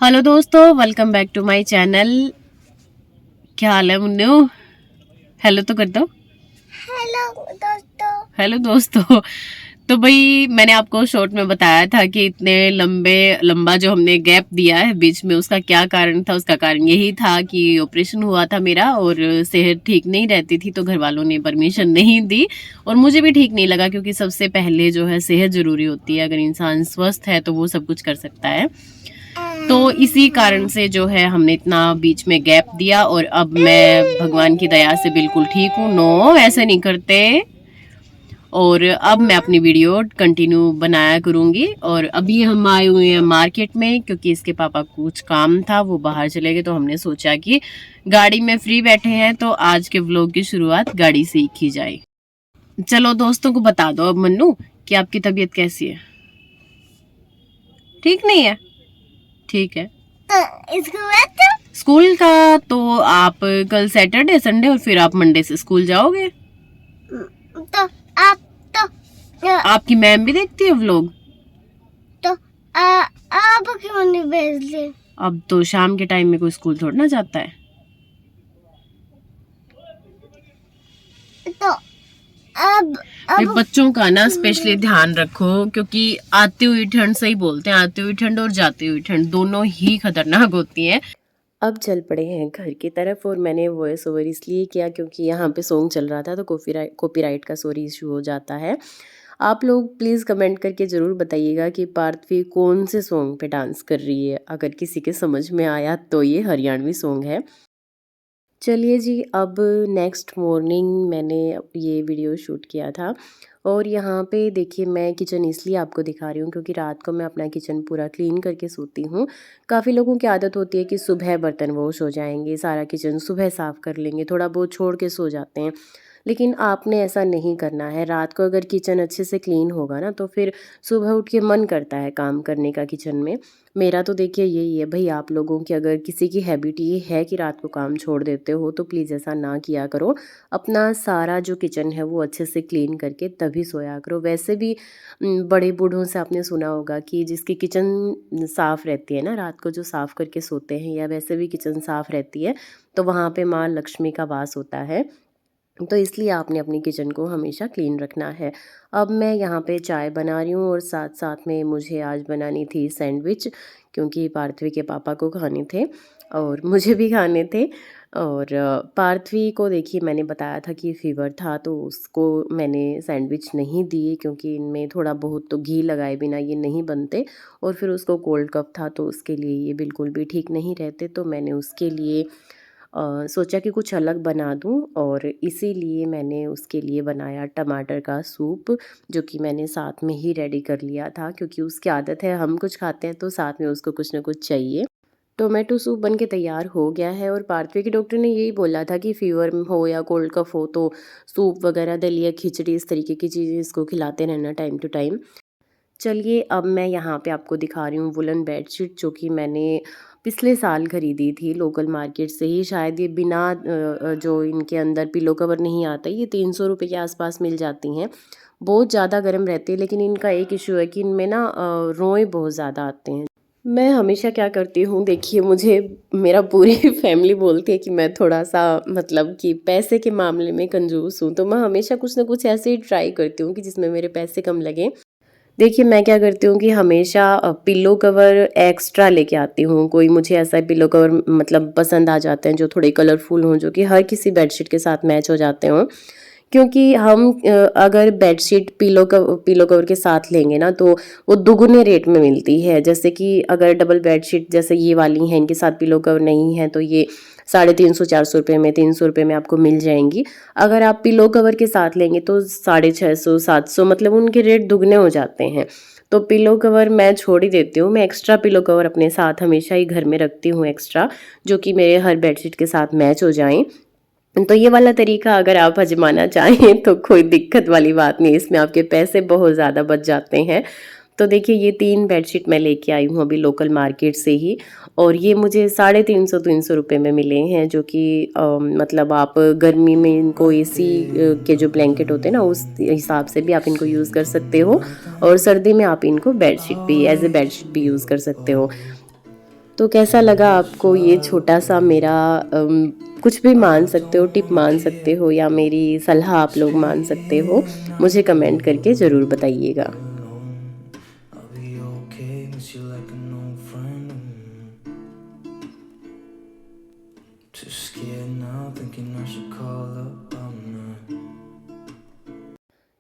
Hello दोस्तों, welcome back to my channel. क्या हाल है मुन्नू? हेलो तो कर दो। हेलो दोस्तों। हेलो दोस्तों। तो भाई मैंने आपको शॉर्ट में बताया था कि इतने लंबा जो हमने गैप दिया है बीच में, उसका क्या कारण था। उसका कारण यही था कि ऑपरेशन हुआ था मेरा और सेहत ठीक नहीं रहती थी, तो घर वालों ने परमिशन नहीं दी और मुझे भी ठीक नहीं लगा, क्योंकि सबसे पहले जो है सेहत जरूरी होती है। अगर इंसान स्वस्थ है तो वो सब कुछ कर सकता है। तो इसी कारण से जो है हमने इतना बीच में गैप दिया और अब मैं भगवान की दया से बिल्कुल ठीक हूँ। नो, ऐसे नहीं करते। और अब मैं अपनी वीडियो कंटिन्यू बनाया करूंगी। और अभी हम आए हुए हैं मार्केट में, क्योंकि इसके पापा को कुछ काम था, वो बाहर चले गए। तो हमने सोचा कि गाड़ी में फ्री बैठे हैं तो आज के व्लॉग की शुरुआत गाड़ी से ही की जाए। चलो दोस्तों को बता दो अब मन्नू कि आपकी तबीयत कैसी है। ठीक नहीं है? ठीक है। स्कूल का तो आप कल सैटरडे संडे और फिर आप मंडे से स्कूल जाओगे। तो आप आपकी मैम भी देखती है व्लॉग। तो आप क्यों नहीं भेजते? अब तो शाम के टाइम में कोई स्कूल थोड़ा ना जाता है। तो अब बच्चों का ना स्पेशली ध्यान रखो, क्योंकि आती हुई ठंड, सही बोलते हैं, आती हुई ठंड और जाती हुई ठंड दोनों ही खतरनाक होती है। अब चल पड़े हैं घर की तरफ और मैंने वॉइस ओवर इसलिए किया क्योंकि यहाँ पे सॉन्ग चल रहा था, तो कॉपीराइट का सॉरी इशू हो जाता है। आप लोग प्लीज़ कमेंट करके ज़रूर बताइएगा कि पार्थवी कौन से सॉन्ग पे डांस कर रही है। अगर किसी के समझ में आया तो ये हरियाणवी सॉन्ग है। चलिए जी, अब नेक्स्ट मॉर्निंग मैंने ये वीडियो शूट किया था और यहाँ पे देखिए, मैं किचन इसलिए आपको दिखा रही हूँ क्योंकि रात को मैं अपना किचन पूरा क्लीन करके सोती हूँ। काफ़ी लोगों की आदत होती है कि सुबह बर्तन वॉश हो जाएंगे, सारा किचन सुबह साफ़ कर लेंगे, थोड़ा बहुत छोड़ के सो जाते हैं। लेकिन आपने ऐसा नहीं करना है। रात को अगर किचन अच्छे से क्लीन होगा ना, तो फिर सुबह उठ के मन करता है काम करने का किचन में। मेरा तो देखिए यही है भाई, आप लोगों की अगर किसी की हैबिट ये है कि रात को काम छोड़ देते हो, तो प्लीज़ ऐसा ना किया करो। अपना सारा जो किचन है वो अच्छे से क्लीन करके तभी सोया करो। वैसे भी बड़े बूढ़ों से आपने सुना होगा कि जिसकी किचन साफ़ रहती है ना, रात को जो साफ़ करके सोते हैं, या वैसे भी किचन साफ़ रहती है, तो वहाँ पे माँ लक्ष्मी का वास होता है। तो इसलिए आपने अपनी किचन को हमेशा क्लीन रखना है। अब मैं यहाँ पे चाय बना रही हूँ और साथ साथ में मुझे आज बनानी थी सैंडविच, क्योंकि पार्थवी के पापा को खाने थे और मुझे भी खाने थे। और पार्थवी को देखिए, मैंने बताया था कि फ़ीवर था, तो उसको मैंने सैंडविच नहीं दिए क्योंकि इनमें थोड़ा बहुत तो घी लगाए बिना ये नहीं बनते। और फिर उसको कोल्ड कफ था, तो उसके लिए ये बिल्कुल भी ठीक नहीं रहते। तो मैंने उसके लिए सोचा कि कुछ अलग बना दूं, और इसीलिए मैंने उसके लिए बनाया टमाटर का सूप, जो कि मैंने साथ में ही रेडी कर लिया था, क्योंकि उसकी आदत है हम कुछ खाते हैं तो साथ में उसको कुछ ना कुछ चाहिए। टोमेटो सूप बन के तैयार हो गया है और पार्थवी के डॉक्टर ने यही बोला था कि फ़ीवर हो या कोल्ड कफ हो तो सूप वगैरह, दलिया, खिचड़ी, इस तरीके की चीज़ें इसको खिलाते रहना टाइम टू टाइम। चलिए, अब मैं यहाँ पे आपको दिखा रही हूँ वुलन बेडशीट, जो कि मैंने पिछले साल खरीदी थी लोकल मार्केट से ही। शायद ये बिना जो इनके अंदर पिलो कवर नहीं आता, ये 300 रुपये के आसपास मिल जाती हैं। बहुत ज़्यादा गर्म रहती है, लेकिन इनका एक इशू है कि इनमें ना रोएँ बहुत ज़्यादा आते हैं। मैं हमेशा क्या करती हूँ, देखिए, मुझे मेरा पूरी फैमिली बोलती है कि मैं थोड़ा-सा मतलब कि पैसे के मामले में कंजूस हूँ, तो मैं हमेशा कुछ ना कुछ ऐसे ही ट्राई करती हूँ कि जिसमें मेरे पैसे कम लगें। देखिए, मैं क्या करती हूँ कि हमेशा पिलो कवर एक्स्ट्रा लेके आती हूँ। कोई मुझे ऐसा पिलो कवर मतलब पसंद आ जाते हैं जो थोड़े कलरफुल हों, जो कि हर किसी बेडशीट के साथ मैच हो जाते हों। क्योंकि हम अगर बेडशीट पिलो कवर के साथ लेंगे ना, तो वो दुगने रेट में मिलती है। जैसे कि अगर डबल बेडशीट जैसे ये वाली हैं, इनके साथ पिलो कवर नहीं है, तो ये 350-400 रुपये में, 300 रुपये में आपको मिल जाएंगी। अगर आप पिलो कवर के साथ लेंगे तो 650-700, मतलब उनके रेट दुगने हो जाते हैं। तो पिलो कवर मैं छोड़ ही देती हूँ। मैं एक्स्ट्रा पिलो कवर अपने साथ हमेशा ही घर में रखती हूँ एक्स्ट्रा, जो कि मेरे हर बेडशीट के साथ मैच हो जाएं। तो ये वाला तरीका अगर आप आजमाना चाहें तो कोई दिक्कत वाली बात नहीं, इसमें आपके पैसे बहुत ज़्यादा बच जाते हैं। तो देखिए, ये 3 बेडशीट मैं लेके आई हूँ अभी लोकल मार्केट से ही, और ये मुझे 350 रुपये में मिले हैं, जो कि मतलब आप गर्मी में इनको एसी के जो ब्लैंकेट होते हैं ना, उस हिसाब से भी आप इनको यूज़ कर सकते हो, और सर्दी में आप इनको बेडशीट भी एज ए बेडशीट भी यूज़ कर सकते हो। तो कैसा लगा आपको ये छोटा सा मेरा कुछ भी मान सकते हो, टिप मान सकते हो या मेरी सलाह आप लोग मान सकते हो, मुझे कमेंट करके ज़रूर बताइएगा।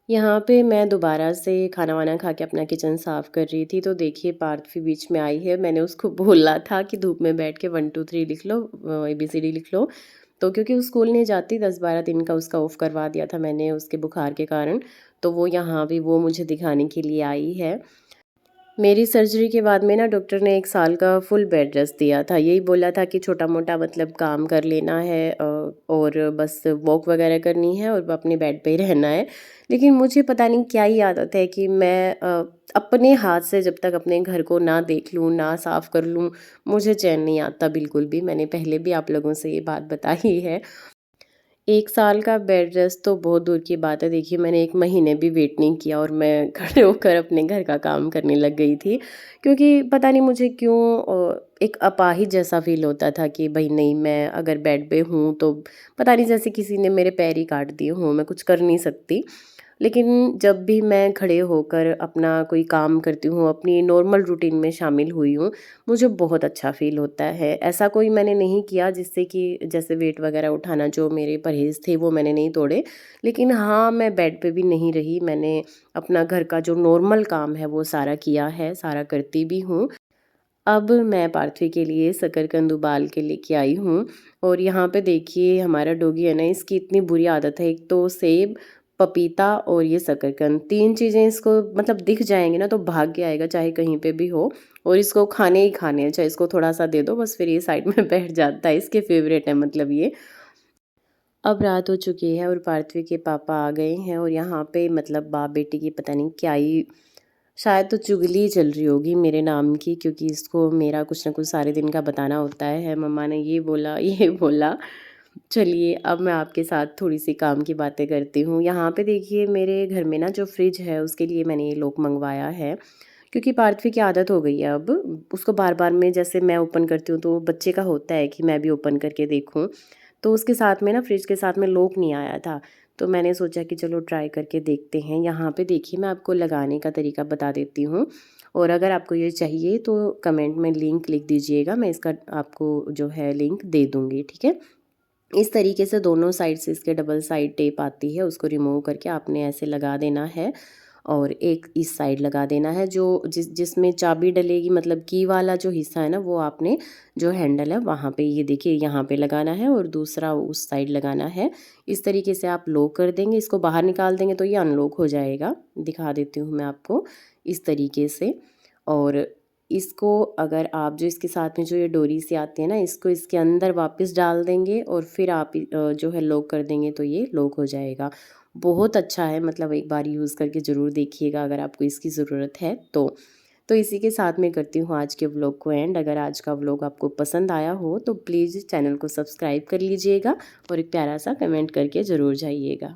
यहाँ पे मैं दोबारा से खाना वाना खा के अपना किचन साफ़ कर रही थी, तो देखिए पार्थ भी बीच में आई है। मैंने उसको बोला था कि धूप में बैठ के 1 2 3 लिख लो, ABCD लिख लो। तो क्योंकि वो स्कूल नहीं जाती, 10-12 दिन का उसका ऑफ करवा दिया था मैंने उसके बुखार के कारण, तो वो यहाँ भी वो मुझे दिखाने के लिए आई है। मेरी सर्जरी के बाद में ना डॉक्टर ने 1 साल का फुल बेड रेस्ट दिया था। यही बोला था कि छोटा-मोटा मतलब काम कर लेना है, और बस वॉक वगैरह करनी है और अपने बेड पे ही रहना है। लेकिन मुझे पता नहीं क्या ही आदत है कि मैं अपने हाथ से जब तक अपने घर को ना देख लूँ, ना साफ़ कर लूँ, मुझे चैन नहीं आता बिल्कुल भी। मैंने पहले भी आप लोगों से ये बात बताई है। 1 साल का बेड रेस्ट तो बहुत दूर की बात है। देखिए मैंने 1 महीने भी वेट नहीं किया और मैं खड़े होकर अपने घर का काम करने लग गई थी। क्योंकि पता नहीं मुझे क्यों एक अपाहिज जैसा फ़ील होता था कि भई नहीं, मैं अगर बेड पे हूँ तो पता नहीं जैसे किसी ने मेरे पैर ही काट दिए हों, मैं कुछ कर नहीं सकती। लेकिन जब भी मैं खड़े होकर अपना कोई काम करती हूँ, अपनी नॉर्मल रूटीन में शामिल हुई हूँ, मुझे बहुत अच्छा फ़ील होता है। ऐसा कोई मैंने नहीं किया जिससे कि जैसे वेट वग़ैरह उठाना, जो मेरे परहेज़ थे वो मैंने नहीं तोड़े। लेकिन हाँ, मैं बेड पे भी नहीं रही, मैंने अपना घर का जो नॉर्मल काम है वो सारा किया है, सारा करती भी हूँ। अब मैं पार्थवी के लिए शकरकंद उबाल के लेके आई हूँ, और यहाँ पे देखिए हमारा डॉगी है ना, इसकी इतनी बुरी आदत है। एक तो सेब, पपीता और ये शकरकंद, 3 चीज़ें इसको मतलब दिख जाएँगी ना तो भाग के आएगा, चाहे कहीं पे भी हो, और इसको खाने ही खाने हैं। चाहे इसको थोड़ा-सा दे दो, बस फिर ये साइड में बैठ जाता है, इसके फ़ेवरेट है मतलब ये। अब रात हो चुकी है और पार्थवी के पापा आ गए हैं, और यहाँ पे मतलब बाप-बेटी की पता नहीं क्या ही, शायद तो चुगली चल रही होगी मेरे नाम की, क्योंकि इसको मेरा कुछ ना कुछ सारे दिन का बताना होता है। मम्मा ने ये बोला, ये बोला। चलिए अब मैं आपके साथ थोड़ी-सी काम की बातें करती हूँ। यहाँ पे देखिए मेरे घर में ना जो फ्रिज है उसके लिए मैंने ये लॉक मँगवाया है। क्योंकि पार्थवी की आदत हो गई है अब, उसको बार-बार में जैसे मैं ओपन करती हूँ तो बच्चे का होता है कि मैं भी ओपन करके देखूँ। तो उसके साथ में ना फ्रिज के साथ में लॉक नहीं आया था। तो मैंने सोचा कि चलो ट्राई करके देखते हैं। यहाँ पे देखिए मैं आपको लगाने का तरीका बता देती हूँ, और अगर आपको ये चाहिए तो कमेंट में लिंक लिख दीजिएगा, मैं इसका आपको जो है लिंक दे दूँगी, ठीक है? इस तरीके से दोनों साइड से इसके डबल साइड टेप आती है, उसको रिमूव करके आपने ऐसे लगा देना है, और एक इस साइड लगा देना है। जो जिसमें चाबी डलेगी, मतलब की वाला जो हिस्सा है ना, वो आपने जो हैंडल है वहाँ पे, ये देखिए यहाँ पे लगाना है, और दूसरा उस साइड लगाना है। इस तरीके से आप लॉक कर देंगे, इसको बाहर निकाल देंगे तो ये अनलॉक हो जाएगा। दिखा देती हूँ मैं आपको इस तरीके से। और इसको अगर आप जो इसके साथ में जो ये डोरी सी आती है ना, इसको इसके अंदर वापस डाल देंगे और फिर आप जो है लॉक कर देंगे तो ये लॉक हो जाएगा। बहुत अच्छा है, मतलब एक बार यूज़ करके ज़रूर देखिएगा अगर आपको इसकी ज़रूरत है तो। तो इसी के साथ मैं करती हूँ आज के व्लॉग को एंड। अगर आज का व्लॉग आपको पसंद आया हो तो प्लीज़ चैनल को सब्सक्राइब कर लीजिएगा, और एक प्यारा सा कमेंट करके ज़रूर जाइएगा।